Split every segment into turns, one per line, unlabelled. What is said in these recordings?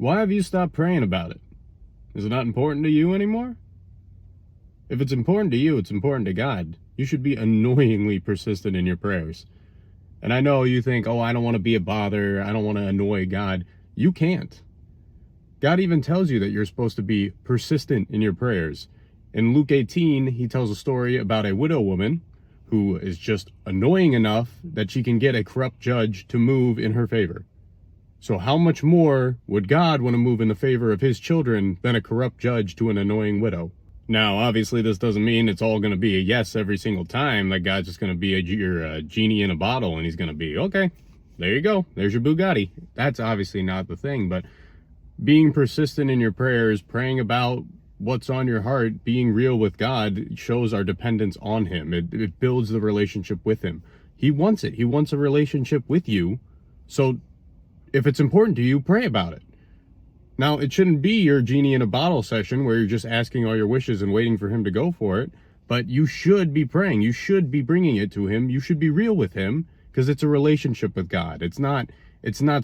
Why have you stopped praying about it? Is it not important to you anymore? If it's important to you, it's important to God. You should be annoyingly persistent in your prayers. And I know you think, oh, I don't want to be a bother. I don't want to annoy God. You can't. God even tells you that you're supposed to be persistent in your prayers. In Luke 18, he tells a story about a widow woman who is just annoying enough that she can get a corrupt judge to move in her favor. So how much more would God want to move in the favor of his children than a corrupt judge to an annoying widow? Now, obviously, this doesn't mean it's all going to be a yes every single time. Like God's just going to be your genie in a bottle, and he's going to be, okay, there you go. There's your Bugatti. That's obviously not the thing, but being persistent in your prayers, praying about what's on your heart, being real with God shows our dependence on him. It builds the relationship with him. He wants it. He wants a relationship with you. So if it's important to you, pray about it. Now, it shouldn't be your genie in a bottle session where you're just asking all your wishes and waiting for him to go for it. But you should be praying. You should be bringing it to him. You should be real with him because it's a relationship with God. It's not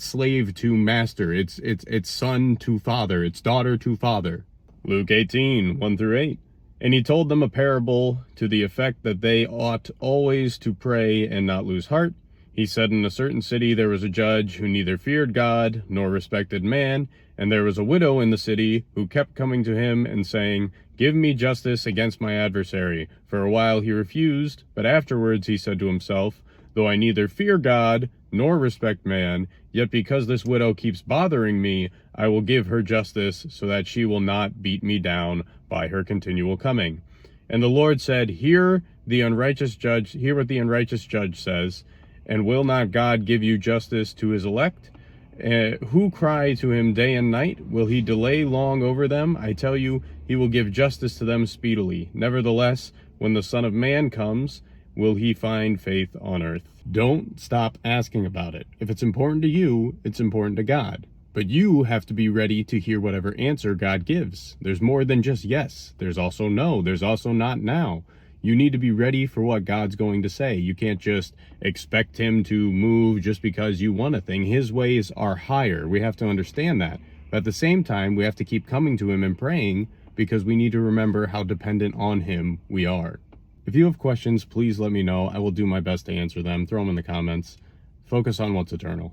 slave to master. It's son to father. It's daughter to father. Luke 18, 1-8. And he told them a parable to the effect that they ought always to pray and not lose heart. He said, in a certain city there was a judge who neither feared God nor respected man, and there was a widow in the city who kept coming to him and saying, give me justice against my adversary. For a while he refused, but afterwards he said to himself, though I neither fear God nor respect man, yet because this widow keeps bothering me, I will give her justice so that she will not beat me down by her continual coming. And the Lord said, hear what the unrighteous judge says. And will not God give you justice to his elect, who cry to him day and night? Will he delay long over them? I tell you, he will give justice to them speedily. Nevertheless, when the Son of Man comes, will he find faith on earth? Don't stop asking about it. If it's important to you, it's important to God. But you have to be ready to hear whatever answer God gives. There's more than just yes. There's also no. There's also not now. You need to be ready for what God's going to say. You can't just expect him to move just because you want a thing. His ways are higher. We have to understand that. But at the same time, we have to keep coming to him and praying because we need to remember how dependent on him we are. If you have questions, please let me know. I will do my best to answer them. Throw them in the comments. Focus on what's eternal.